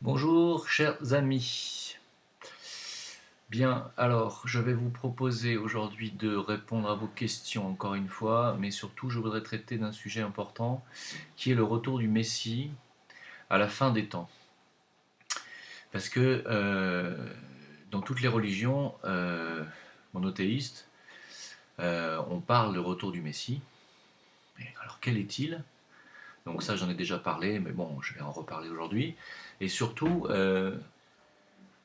Bonjour chers amis. Bien, alors je vais vous proposer aujourd'hui de répondre à vos questions encore une fois, mais surtout je voudrais traiter d'un sujet important qui est le retour du Messie à la fin des temps. Parce que dans toutes les religions monothéistes, on parle de retour du Messie. Mais alors quel est-il? Donc ça j'en ai déjà parlé, mais bon, je vais en reparler aujourd'hui. Et surtout,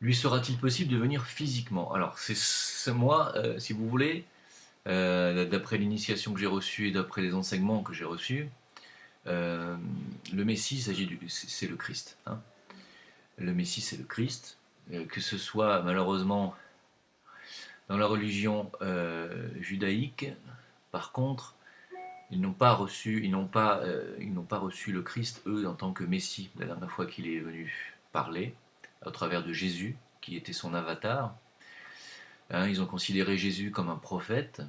lui sera-t-il possible de venir physiquement? Alors, c'est moi, si vous voulez, d'après l'initiation que j'ai reçue et d'après les enseignements que j'ai reçus, euh, le Messie, c'est le Christ. Hein. Le Messie, c'est le Christ. Que ce soit malheureusement dans la religion judaïque, par contre, ils n'ont pas reçu le Christ, eux, en tant que Messie, la dernière fois qu'il est venu parler, au travers de Jésus, qui était son avatar. Hein, ils ont considéré Jésus comme un prophète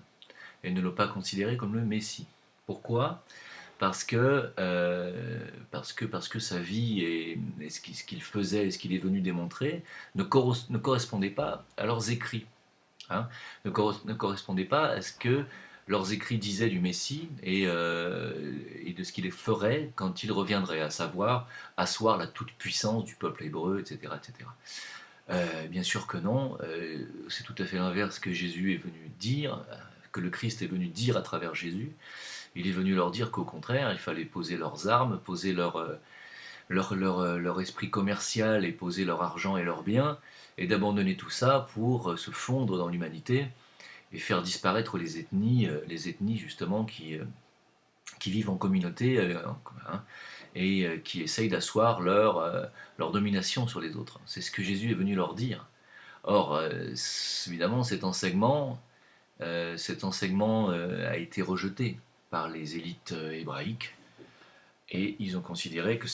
et ne l'ont pas considéré comme le Messie. Pourquoi? Parce que sa vie et ce qu'il faisait et ce qu'il est venu démontrer ne correspondait pas à leurs écrits. Hein, ne correspondait pas à ce que leurs écrits disaient du Messie et de ce qu'il ferait quand il reviendrait, à savoir asseoir la toute-puissance du peuple hébreu, etc. etc. Bien sûr que non, c'est tout à fait l'inverse que Jésus est venu dire, que le Christ est venu dire à travers Jésus. Il est venu leur dire qu'au contraire, il fallait poser leurs armes, poser leur esprit commercial et poser leur argent et leurs biens, et d'abandonner tout ça pour se fondre dans l'humanité et faire disparaître les ethnies justement qui vivent en communauté hein, et qui essayent d'asseoir leur domination sur les autres. C'est ce que Jésus est venu leur dire. Or, évidemment, cet enseignement a été rejeté par les élites hébraïques et ils ont considéré que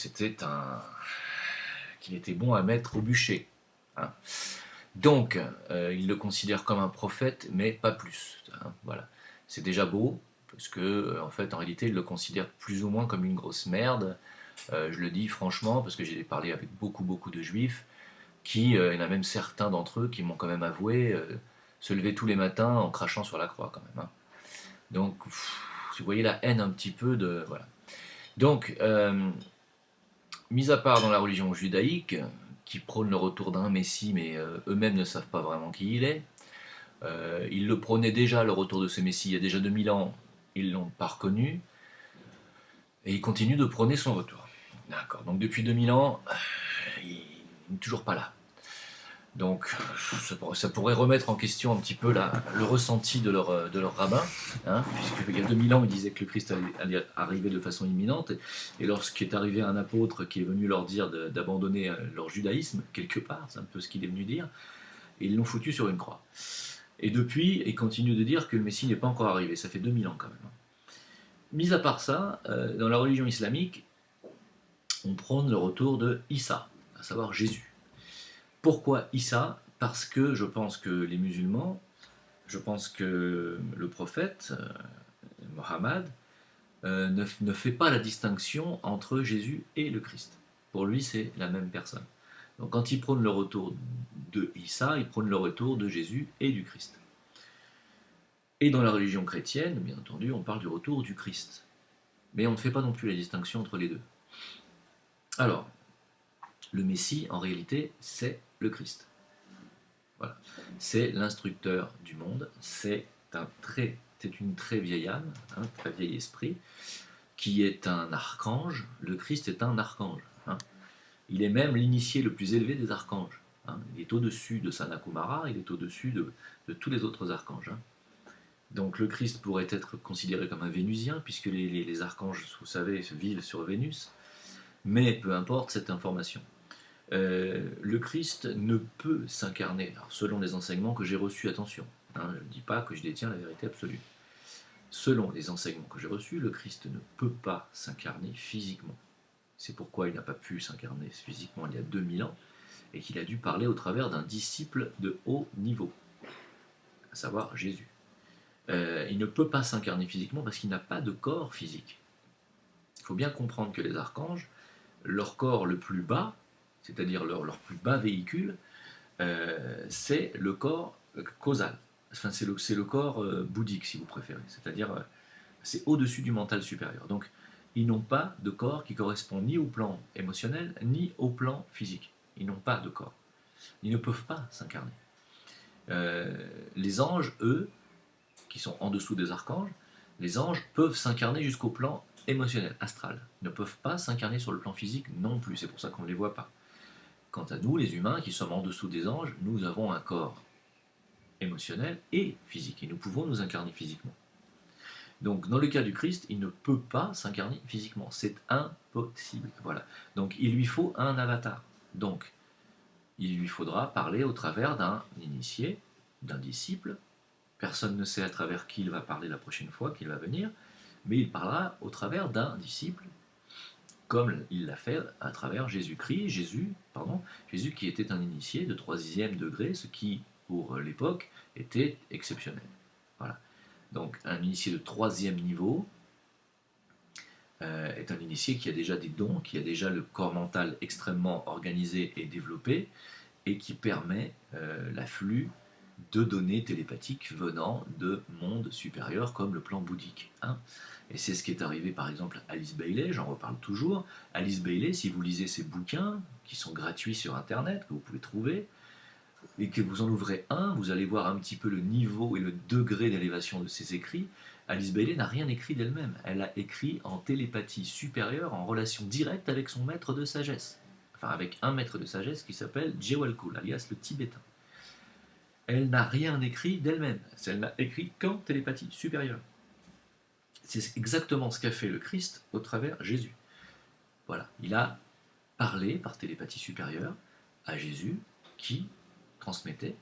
qu'il était bon à mettre au bûcher. Hein. Donc, ils le considèrent comme un prophète, mais pas plus. Hein, voilà. C'est déjà beau, parce que, en fait, en réalité, ils le considèrent plus ou moins comme une grosse merde. Je le dis franchement, parce que j'ai parlé avec beaucoup, beaucoup de juifs, il y en a même certains d'entre eux qui m'ont quand même avoué se lever tous les matins en crachant sur la croix, quand même. Hein. Donc, vous voyez la haine un petit peu de. Voilà. Donc, mis à part dans la religion judaïque, qui prône le retour d'un Messie, mais eux-mêmes ne savent pas vraiment qui il est. Ils le prônaient déjà, le retour de ce Messie, il y a déjà 2000 ans, ils ne l'ont pas reconnu, et ils continuent de prôner son retour. D'accord, donc depuis 2000 ans, il n'est toujours pas là. Donc ça pourrait remettre en question un petit peu le ressenti de leur rabbin, hein, puisqu'il y a 2000 ans, ils disaient que le Christ allait arriver de façon imminente, et lorsqu'est arrivé un apôtre qui est venu leur dire d'abandonner leur judaïsme, quelque part, c'est un peu ce qu'il est venu dire, et ils l'ont foutu sur une croix. Et depuis, ils continuent de dire que le Messie n'est pas encore arrivé, ça fait 2000 ans quand même. Mis à part ça, dans la religion islamique, on prône le retour de Issa, à savoir Jésus. Pourquoi Issa? Parce que je pense que les musulmans, je pense que le prophète, Mohammed, ne fait pas la distinction entre Jésus et le Christ. Pour lui, c'est la même personne. Donc quand il prône le retour de Issa, il prône le retour de Jésus et du Christ. Et dans la religion chrétienne, bien entendu, on parle du retour du Christ. Mais on ne fait pas non plus la distinction entre les deux. Alors, le Messie, en réalité, c'est le Christ. Voilà. C'est l'instructeur du monde, c'est une très vieille âme, un très vieil esprit, qui est un archange. Le Christ est un archange. Hein. Il est même l'initié le plus élevé des archanges. Hein. Il est au-dessus de Sanakumara, il est au-dessus de tous les autres archanges. Hein. Donc le Christ pourrait être considéré comme un vénusien, puisque les archanges, vous savez, vivent sur Vénus, mais peu importe cette information. Le Christ ne peut s'incarner, alors, selon les enseignements que j'ai reçus, attention, hein, je ne dis pas que je détiens la vérité absolue. Selon les enseignements que j'ai reçus, le Christ ne peut pas s'incarner physiquement. C'est pourquoi il n'a pas pu s'incarner physiquement il y a 2000 ans, et qu'il a dû parler au travers d'un disciple de haut niveau, à savoir Jésus. Il ne peut pas s'incarner physiquement parce qu'il n'a pas de corps physique. Il faut bien comprendre que les archanges, leur corps le plus bas, c'est-à-dire leur plus bas véhicule, c'est le corps causal. Enfin, c'est le corps bouddhique, si vous préférez. C'est-à-dire, c'est au-dessus du mental supérieur. Donc, ils n'ont pas de corps qui correspond ni au plan émotionnel, ni au plan physique. Ils n'ont pas de corps. Ils ne peuvent pas s'incarner. Les anges, eux, qui sont en dessous des archanges, les anges peuvent s'incarner jusqu'au plan émotionnel, astral. Ils ne peuvent pas s'incarner sur le plan physique non plus. C'est pour ça qu'on ne les voit pas. Quant à nous, les humains, qui sommes en dessous des anges, nous avons un corps émotionnel et physique. Et nous pouvons nous incarner physiquement. Donc, dans le cas du Christ, il ne peut pas s'incarner physiquement. C'est impossible. Voilà. Donc, il lui faut un avatar. Donc, il lui faudra parler au travers d'un initié, d'un disciple. Personne ne sait à travers qui il va parler la prochaine fois qu'il va venir, mais il parlera au travers d'un disciple, comme il l'a fait à travers Jésus-Christ, Jésus qui était un initié de 3e degré, ce qui, pour l'époque, était exceptionnel. Voilà. Donc, un initié de 3e niveau est un initié qui a déjà des dons, qui a déjà le corps mental extrêmement organisé et développé, et qui permet l'afflux de données télépathiques venant de mondes supérieurs comme le plan bouddhique. Et c'est ce qui est arrivé par exemple à Alice Bailey, j'en reparle toujours. Alice Bailey, si vous lisez ses bouquins, qui sont gratuits sur Internet, que vous pouvez trouver, et que vous en ouvrez un, vous allez voir un petit peu le niveau et le degré d'élévation de ses écrits. Alice Bailey n'a rien écrit d'elle-même. Elle a écrit en télépathie supérieure, en relation directe avec son maître de sagesse. Enfin, avec un maître de sagesse qui s'appelle Jewelkul, alias le tibétain. Elle n'a rien écrit d'elle-même. Elle n'a écrit qu'en télépathie supérieure. C'est exactement ce qu'a fait le Christ au travers Jésus. Voilà, il a parlé par télépathie supérieure à Jésus qui transmettait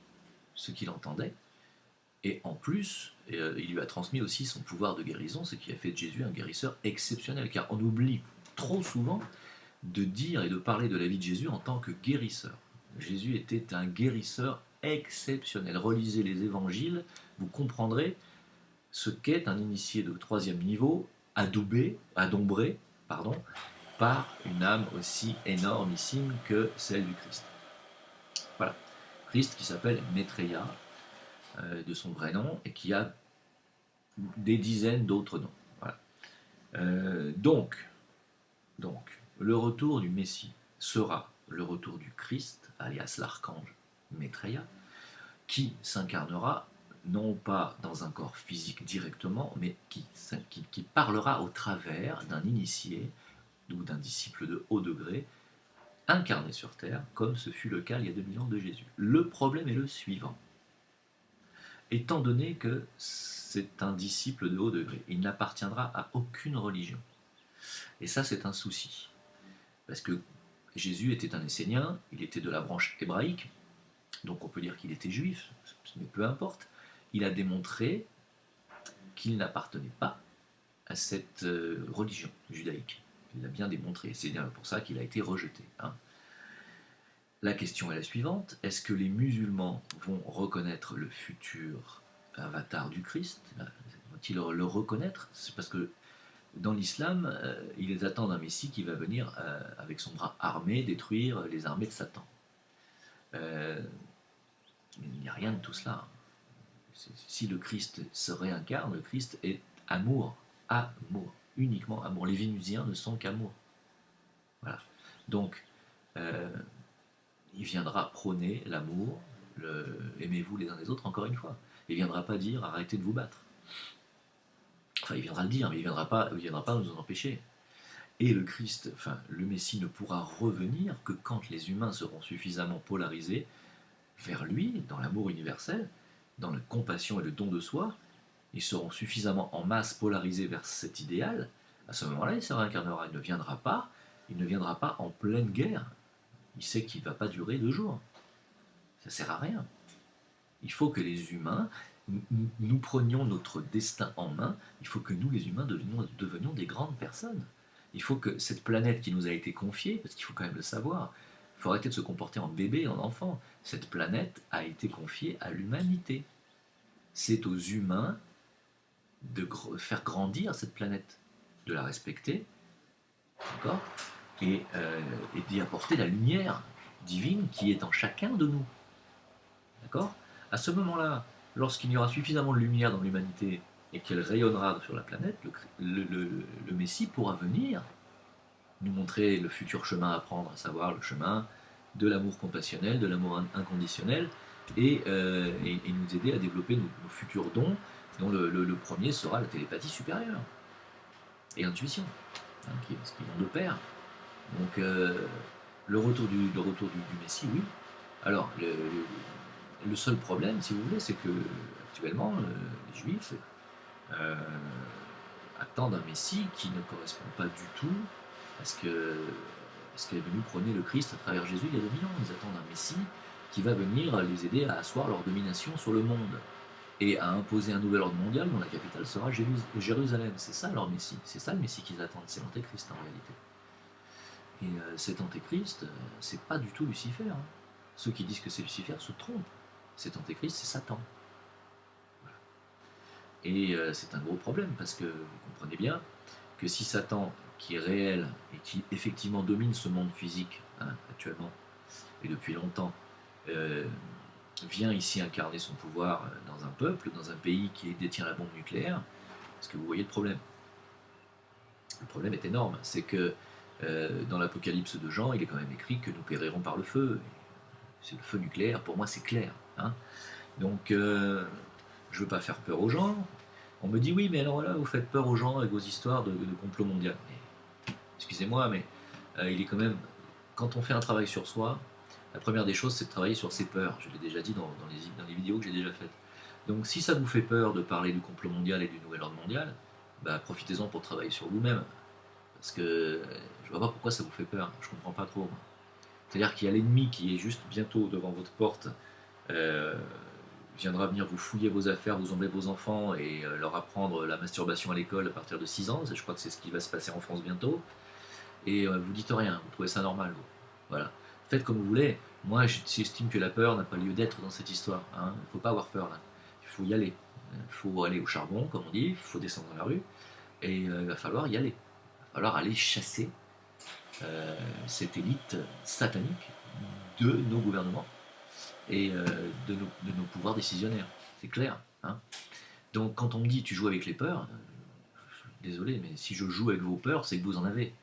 ce qu'il entendait, et en plus, il lui a transmis aussi son pouvoir de guérison, ce qui a fait de Jésus un guérisseur exceptionnel, car on oublie trop souvent de dire et de parler de la vie de Jésus en tant que guérisseur. Jésus était un guérisseur exceptionnel. Relisez les évangiles, vous comprendrez ce qu'est un initié de 3e niveau, adombré par une âme aussi énormissime que celle du Christ. Voilà. Christ qui s'appelle Maitreya, de son vrai nom, et qui a des dizaines d'autres noms. Voilà. Donc, le retour du Messie sera le retour du Christ, alias l'archange Maitreya, qui s'incarnera non pas dans un corps physique directement, mais qui parlera au travers d'un initié ou d'un disciple de haut degré, incarné sur Terre, comme ce fut le cas il y a 2000 ans de Jésus. Le problème est le suivant. Étant donné que c'est un disciple de haut degré, il n'appartiendra à aucune religion. Et ça, c'est un souci. Parce que Jésus était un Essénien, il était de la branche hébraïque, donc on peut dire qu'il était juif, mais peu importe. Il a démontré qu'il n'appartenait pas à cette religion judaïque. Il l'a bien démontré, c'est bien pour ça qu'il a été rejeté. La question est la suivante, est-ce que les musulmans vont reconnaître le futur avatar du Christ? Vont-ils le reconnaître? C'est parce que dans l'islam, ils attendent un Messie qui va venir avec son bras armé détruire les armées de Satan. Il n'y a rien de tout cela. Si le Christ se réincarne, le Christ est amour, uniquement amour. Les Vénusiens ne sont qu'amour. Voilà. Donc, il viendra prôner l'amour, aimez-vous les uns les autres, encore une fois. Il ne viendra pas dire arrêtez de vous battre. Enfin, il viendra le dire, mais il ne viendra pas nous en empêcher. Et le Christ, le Messie ne pourra revenir que quand les humains seront suffisamment polarisés vers lui, dans l'amour universel, dans la compassion et le don de soi. Ils seront suffisamment en masse polarisés vers cet idéal. À ce moment-là, il se réincarnera. Il ne viendra pas en pleine guerre. Il sait qu'il ne va pas durer 2 jours. Ça ne sert à rien. Il faut que les humains, nous prenions notre destin en main. Il faut que nous, les humains, devenions des grandes personnes. Il faut que cette planète qui nous a été confiée, parce qu'il faut quand même le savoir, il faut arrêter de se comporter en bébé, en enfant. Cette planète a été confiée à l'humanité. C'est aux humains de faire grandir cette planète, de la respecter, d'accord, et d'y apporter la lumière divine qui est en chacun de nous. D'accord? À ce moment-là, lorsqu'il y aura suffisamment de lumière dans l'humanité et qu'elle rayonnera sur la planète, le Messie pourra venir nous montrer le futur chemin à prendre, à savoir le chemin de l'amour compassionnel, de l'amour inconditionnel, et nous aider à développer nos futurs dons, dont le premier sera la télépathie supérieure et l'intuition, qui vont de pair. Donc le retour du Messie, oui. Alors le seul problème, si vous voulez, c'est que actuellement les Juifs attendent un Messie qui ne correspond pas du tout à ce qu'est venu prôner le Christ à travers Jésus il y a 2000 ans. Ils attendent un Messie qui va venir les aider à asseoir leur domination sur le monde et à imposer un nouvel ordre mondial dont la capitale sera Jérusalem. C'est ça leur Messie, c'est ça le Messie qu'ils attendent, c'est l'Antéchrist en réalité. Et cet Antéchrist, c'est pas du tout Lucifer. Hein. Ceux qui disent que c'est Lucifer se trompent. Cet Antéchrist, c'est Satan. Voilà. Et c'est un gros problème parce que vous comprenez bien que si Satan, qui est réel et qui effectivement domine ce monde physique actuellement et depuis longtemps, vient ici incarner son pouvoir dans un peuple, dans un pays qui détient la bombe nucléaire, est-ce que vous voyez le problème? Le problème est énorme, c'est que dans l'Apocalypse de Jean, il est quand même écrit que nous périrons par le feu. C'est le feu nucléaire, pour moi c'est clair. Hein. Donc je ne veux pas faire peur aux gens. On me dit oui, mais alors là, vous faites peur aux gens avec vos histoires de complot mondial. Mais, excusez-moi, mais il est quand même, quand on fait un travail sur soi, la première des choses, c'est de travailler sur ses peurs. Je l'ai déjà dit dans les vidéos que j'ai déjà faites. Donc si ça vous fait peur de parler du complot mondial et du nouvel ordre mondial, bah, profitez-en pour travailler sur vous-même. Parce que je vois pas pourquoi ça vous fait peur, je comprends pas trop. C'est-à-dire qu'il y a l'ennemi qui est juste bientôt devant votre porte, viendra venir vous fouiller vos affaires, vous enlever vos enfants et leur apprendre la masturbation à l'école à partir de 6 ans. Je crois que c'est ce qui va se passer en France bientôt. Et vous dites rien, vous trouvez ça normal. Vous. Voilà. Faites comme vous voulez. Moi, j'estime que la peur n'a pas lieu d'être dans cette histoire. Hein. Il ne faut pas avoir peur là. Il faut y aller. Il faut aller au charbon, comme on dit. Il faut descendre dans la rue. Et il va falloir y aller. Il va falloir aller chasser cette élite satanique de nos gouvernements et de nos pouvoirs décisionnaires. C'est clair. Hein. Donc quand on me dit tu joues avec les peurs, désolé, mais si je joue avec vos peurs, c'est que vous en avez.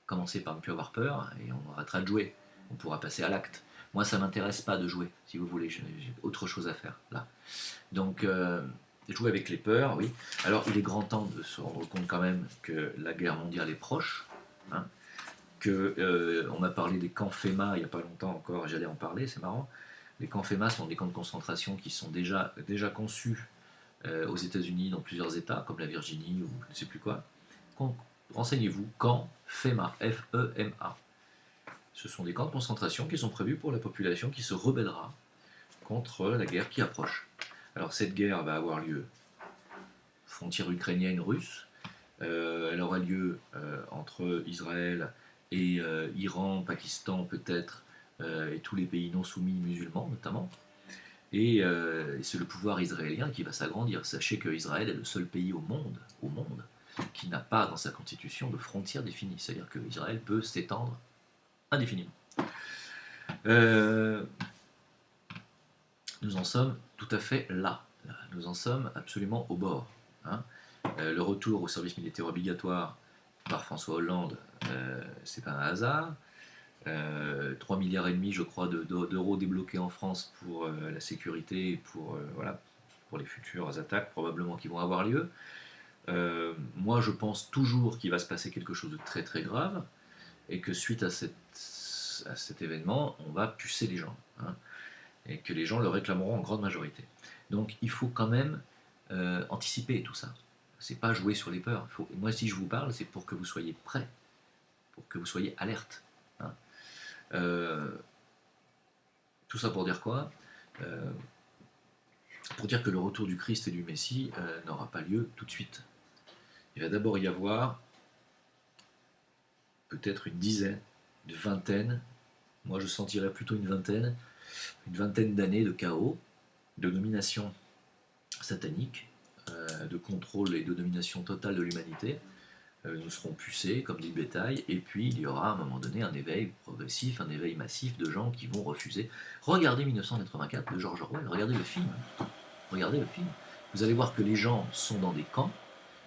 Commencez par ne plus avoir peur et on arrêtera de jouer. On pourra passer à l'acte. Moi, ça ne m'intéresse pas de jouer, si vous voulez. J'ai autre chose à faire là. Donc jouer avec les peurs, oui. Alors il est grand temps de se rendre compte quand même que la guerre mondiale est proche. Hein. On m'a parlé des camps FEMA il n'y a pas longtemps encore, j'allais en parler, c'est marrant. Les camps FEMA sont des camps de concentration qui sont déjà conçus aux États-Unis, dans plusieurs États, comme la Virginie ou je ne sais plus quoi. Renseignez-vous, camps FEMA, F-E-M-A. Ce sont des camps de concentration qui sont prévus pour la population qui se rebellera contre la guerre qui approche. Alors cette guerre va avoir lieu, frontière ukrainienne-russe, elle aura lieu entre Israël et Iran, Pakistan peut-être, et tous les pays non soumis musulmans notamment. Et c'est le pouvoir israélien qui va s'agrandir. Sachez qu'Israël est le seul pays au monde qui n'a pas dans sa constitution de frontières définies. C'est-à-dire qu'Israël peut s'étendre indéfiniment. Nous en sommes tout à fait là. Nous en sommes absolument au bord. Hein. Le retour au service militaire obligatoire par François Hollande, c'est pas un hasard. 3,5 milliards, je crois, d'euros débloqués en France pour la sécurité et pour les futures attaques probablement qui vont avoir lieu. Moi, je pense toujours qu'il va se passer quelque chose de très très grave et que suite à cet événement, on va pucer les gens. Hein, et que les gens le réclameront en grande majorité. Donc il faut quand même anticiper tout ça. C'est pas jouer sur les peurs. Moi, si je vous parle, c'est pour que vous soyez prêts, pour que vous soyez alerte. Hein. Tout ça pour dire quoi? Pour dire que le retour du Christ et du Messie n'aura pas lieu tout de suite. Il va d'abord y avoir peut-être une dizaine, une vingtaine, moi je sentirais plutôt une vingtaine d'années de chaos, de domination satanique, de contrôle et de domination totale de l'humanité, nous serons pucés comme du bétail, et puis il y aura à un moment donné un éveil progressif, un éveil massif de gens qui vont refuser. Regardez 1984 de George Orwell, regardez le film. Regardez le film. Vous allez voir que les gens sont dans des camps,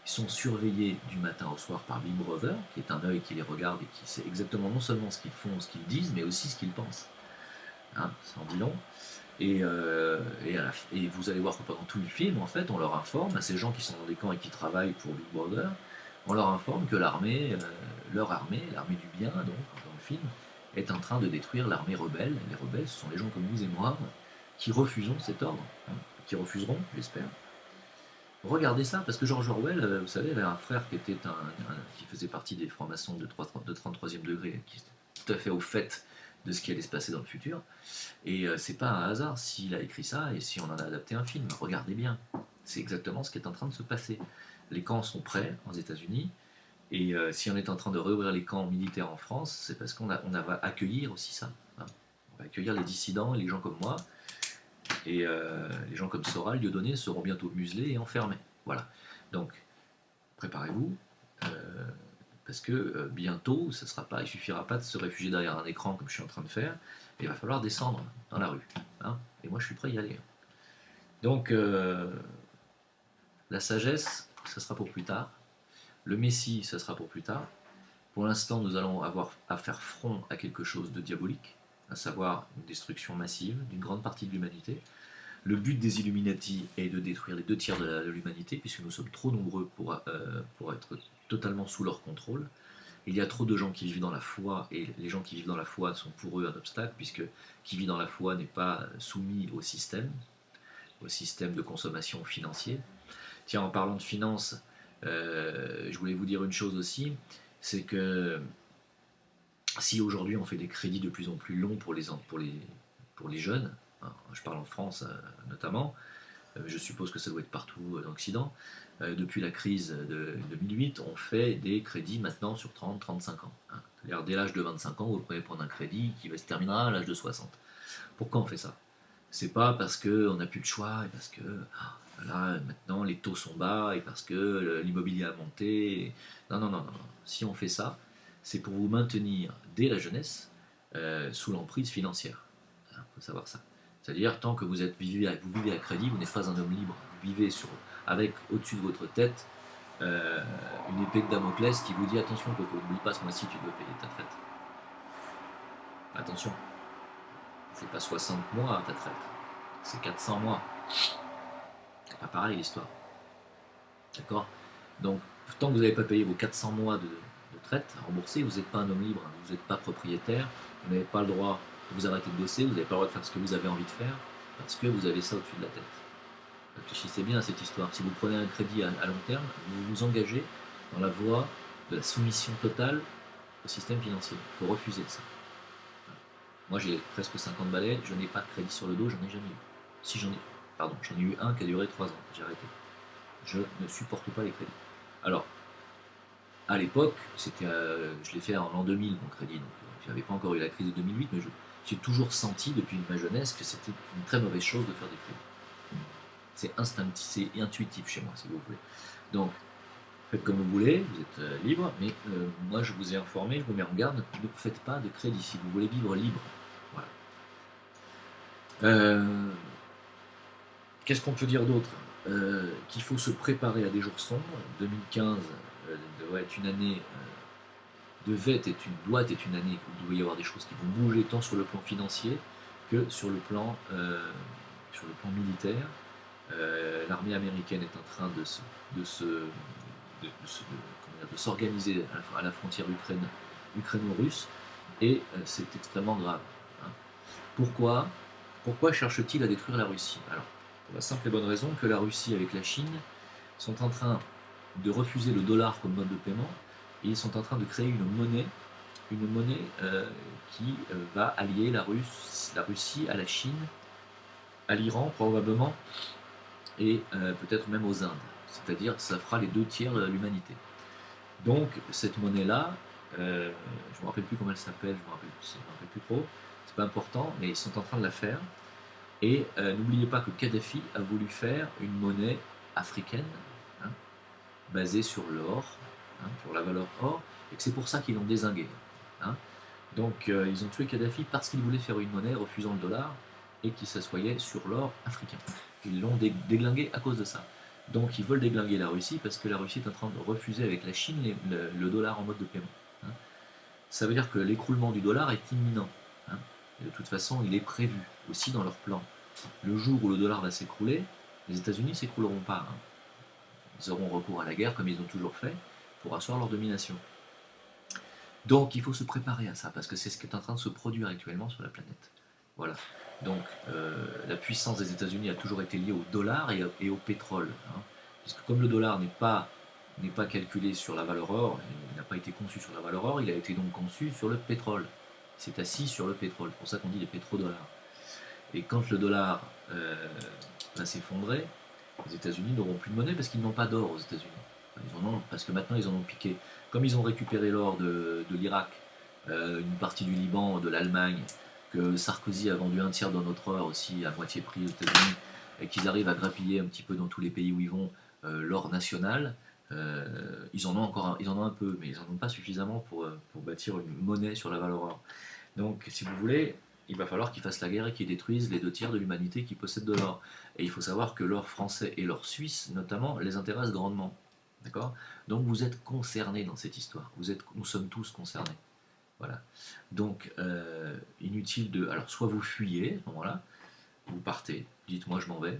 ils sont surveillés du matin au soir par Big Brother, qui est un œil qui les regarde et qui sait exactement non seulement ce qu'ils font, ce qu'ils disent, mais aussi ce qu'ils pensent. Hein, ça en dit long. Et vous allez voir que pendant tout le film, en fait, on leur informe, à ces gens qui sont dans des camps et qui travaillent pour Big Brother, on leur informe que leur armée, l'armée du bien, donc, dans le film, est en train de détruire l'armée rebelle. Les rebelles, ce sont les gens comme vous et moi, qui refusons cet ordre, hein, qui refuseront, j'espère. Regardez ça, parce que George Orwell, vous savez, avait un frère qui était qui faisait partie des francs-maçons de 33e degré, qui était tout à fait au fait de ce qui allait se passer dans le futur. Et c'est pas un hasard s'il a écrit ça et si on en a adapté un film. Regardez bien, c'est exactement ce qui est en train de se passer. Les camps sont prêts aux États-Unis, et si on est en train de réouvrir les camps militaires en France, c'est parce qu'on va accueillir aussi ça. Hein. On va accueillir les dissidents et les gens comme moi. Et les gens comme Soral, Dieudonné seront bientôt muselés et enfermés. Voilà. Donc, préparez-vous, parce que bientôt, il ne suffira pas de se réfugier derrière un écran comme je suis en train de faire, et il va falloir descendre dans la rue. Hein, et moi, je suis prêt à y aller. Donc, la sagesse, ça sera pour plus tard. Le Messie, ça sera pour plus tard. Pour l'instant, nous allons avoir à faire front à quelque chose de diabolique, à savoir une destruction massive d'une grande partie de l'humanité. Le but des Illuminati est de détruire les 2 tiers de l'humanité, puisque nous sommes trop nombreux pour être totalement sous leur contrôle. Il y a trop de gens qui vivent dans la foi, et les gens qui vivent dans la foi sont pour eux un obstacle, puisque qui vit dans la foi n'est pas soumis au système de consommation financier. Tiens, en parlant de finances, je voulais vous dire une chose aussi, c'est que si aujourd'hui on fait des crédits de plus en plus longs pour les jeunes, hein, je parle en France notamment, je suppose que ça doit être partout dans l'Occident, depuis la crise de 2008, on fait des crédits maintenant sur 30-35 ans. Hein. C'est-à-dire dès l'âge de 25 ans, vous pouvez prendre un crédit qui se terminera à l'âge de 60. Pourquoi on fait ça? C'est pas parce qu'on n'a plus le choix et parce que là, maintenant les taux sont bas et parce que l'immobilier a monté. Non, non, non, non. Si on fait ça, c'est pour vous maintenir dès la jeunesse sous l'emprise financière. Il faut savoir ça. C'est-à-dire, tant que vous vivez à crédit, vous n'êtes pas un homme libre. Vous vivez avec au-dessus de votre tête une épée de Damoclès qui vous dit attention, Coco, n'oublie pas ce mois-ci, tu dois payer ta traite. Attention, c'est pas 60 mois ta traite, c'est 400 mois. C'est pas pareil l'histoire. D'accord? Donc, tant que vous n'avez pas payé vos 400 mois de traite à rembourser, vous n'êtes pas un homme libre, vous n'êtes pas propriétaire, vous n'avez pas le droit de vous arrêter de bosser, vous n'avez pas le droit de faire ce que vous avez envie de faire, parce que vous avez ça au-dessus de la tête. Réfléchissez bien à cette histoire. Si vous prenez un crédit à long terme, vous vous engagez dans la voie de la soumission totale au système financier. Il faut refuser ça. Moi j'ai presque 50 balais, je n'ai pas de crédit sur le dos, j'en ai jamais eu. Si j'en ai eu un qui a duré 3 ans, j'ai arrêté. Je ne supporte pas les crédits. Alors, à l'époque, je l'ai fait en l'an 2000 mon crédit, donc je n'avais pas encore eu la crise de 2008, mais j'ai toujours senti depuis ma jeunesse que c'était une très mauvaise chose de faire des crédits. C'est instinctif, c'est intuitif chez moi, si vous voulez. Donc, faites comme vous voulez, vous êtes libre, mais moi je vous ai informé, je vous mets en garde, ne faites pas de crédit si vous voulez vivre libre. Voilà. Qu'est-ce qu'on peut dire d'autre? Qu'il faut se préparer à des jours sombres. 2015 doit être une année, doit être une année où il doit y avoir des choses qui vont bouger tant sur le plan financier que sur le plan militaire. L'armée américaine est en train de s'organiser à la frontière ukraino-russe et c'est extrêmement grave. Hein. Pourquoi cherche-t-il à détruire la Russie? Alors, pour la simple et bonne raison que la Russie avec la Chine sont en train de refuser le dollar comme mode de paiement et ils sont en train de créer une monnaie qui va allier la Russie à la Chine, à l'Iran probablement, et peut-être même aux Indes. C'est-à-dire ça fera les 2 tiers de l'humanité. Donc cette monnaie-là, je ne me rappelle plus comment elle s'appelle, je ne me rappelle plus trop, c'est pas important, mais ils sont en train de la faire. Et n'oubliez pas que Kadhafi a voulu faire une monnaie africaine, hein, basée sur l'or, sur la valeur or, et que c'est pour ça qu'ils l'ont dézingué. Hein. Donc ils ont tué Kadhafi parce qu'ils voulaient faire une monnaie refusant le dollar et qui s'assoyait sur l'or africain. Ils l'ont déglingué à cause de ça. Donc ils veulent déglinguer la Russie parce que la Russie est en train de refuser avec la Chine le dollar en mode de paiement. Hein. Ça veut dire que l'écroulement du dollar est imminent. Hein. Et de toute façon, il est prévu aussi dans leur plan. Le jour où le dollar va s'écrouler, les États-Unis ne s'écrouleront pas. Hein. Ils auront recours à la guerre comme ils ont toujours fait pour asseoir leur domination. Donc il faut se préparer à ça, parce que c'est ce qui est en train de se produire actuellement sur la planète. Voilà. Donc la puissance des États-Unis a toujours été liée au dollar et au pétrole. Hein. Puisque comme le dollar n'est pas calculé sur la valeur or, il n'a pas été conçu sur la valeur or, il a été donc conçu sur le pétrole. Il s'est assis sur le pétrole, c'est pour ça qu'on dit les pétrodollars. Et quand le dollar va s'effondrer, les États-Unis n'auront plus de monnaie parce qu'ils n'ont pas d'or aux États-Unis. Parce que maintenant ils en ont piqué. Comme ils ont récupéré l'or de l'Irak, une partie du Liban, de l'Allemagne, que Sarkozy a vendu un tiers de notre or aussi à moitié prix aux États-Unis, et qu'ils arrivent à grappiller un petit peu dans tous les pays où ils vont l'or national, ils en ont un peu, mais ils n'en ont pas suffisamment pour bâtir une monnaie sur la valeur or. Donc, si vous voulez, il va falloir qu'ils fassent la guerre et qu'ils détruisent les 2 tiers de l'humanité qui possède de l'or. Et il faut savoir que l'or français et l'or suisse, notamment, les intéressent grandement. D'accord ? Donc vous êtes concernés dans cette histoire. Nous sommes tous concernés. Voilà. Donc, inutile de... Alors, soit vous fuyez, à ce moment-là, vous partez, dites moi je m'en vais,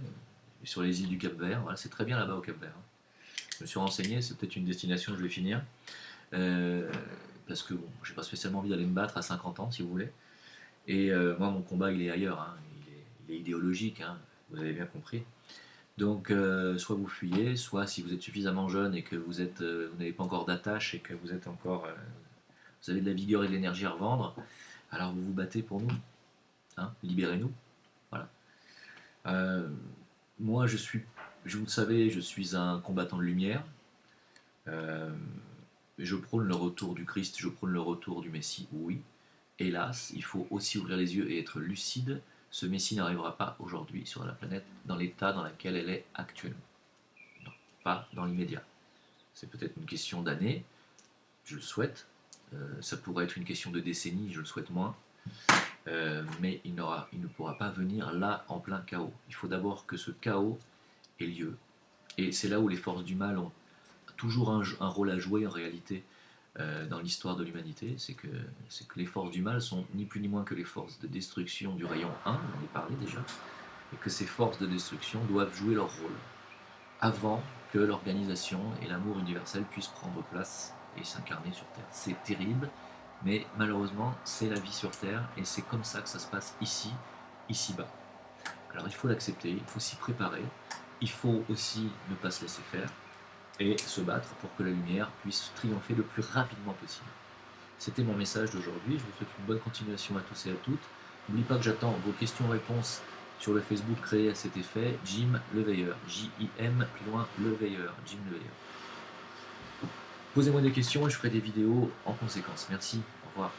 sur les îles du Cap-Vert, voilà, c'est très bien là-bas au Cap-Vert. Je me suis renseigné, c'est peut-être une destination où je vais finir, parce que bon, j'ai pas spécialement envie d'aller me battre à 50 ans, si vous voulez. Et moi, mon combat, il est ailleurs, hein. Il est idéologique, hein. Vous avez bien compris. Donc, soit vous fuyez, soit si vous êtes suffisamment jeune et que vous n'avez pas encore d'attache et que vous êtes encore, vous avez de la vigueur et de l'énergie à revendre, alors vous vous battez pour nous, hein, libérez-nous, voilà. Moi, vous le savez, je suis un combattant de lumière. Je prône le retour du Christ, je prône le retour du Messie, oui. Hélas, il faut aussi ouvrir les yeux et être lucide. Ce Messie n'arrivera pas aujourd'hui sur la planète dans l'état dans lequel elle est actuellement. Non, pas dans l'immédiat. C'est peut-être une question d'années, je le souhaite. Ça pourrait être une question de décennies, je le souhaite moins. Mais il ne pourra pas venir là en plein chaos. Il faut d'abord que ce chaos ait lieu. Et c'est là où les forces du mal ont toujours un rôle à jouer en réalité dans l'histoire de l'humanité. C'est que les forces du mal sont ni plus ni moins que les forces de destruction du rayon 1, on en a parlé déjà, et que ces forces de destruction doivent jouer leur rôle avant que l'organisation et l'amour universel puissent prendre place et s'incarner sur Terre. C'est terrible, mais malheureusement, c'est la vie sur Terre, et c'est comme ça que ça se passe ici-bas. Alors il faut l'accepter, il faut s'y préparer, il faut aussi ne pas se laisser faire, et se battre pour que la lumière puisse triompher le plus rapidement possible. C'était mon message d'aujourd'hui, je vous souhaite une bonne continuation à tous et à toutes. N'oubliez pas que j'attends vos questions-réponses sur le Facebook créé à cet effet, Jim Le Veilleur, J-I-M, plus loin, Le Veilleur, Jim Le Veilleur. Posez-moi des questions et je ferai des vidéos en conséquence. Merci, au revoir.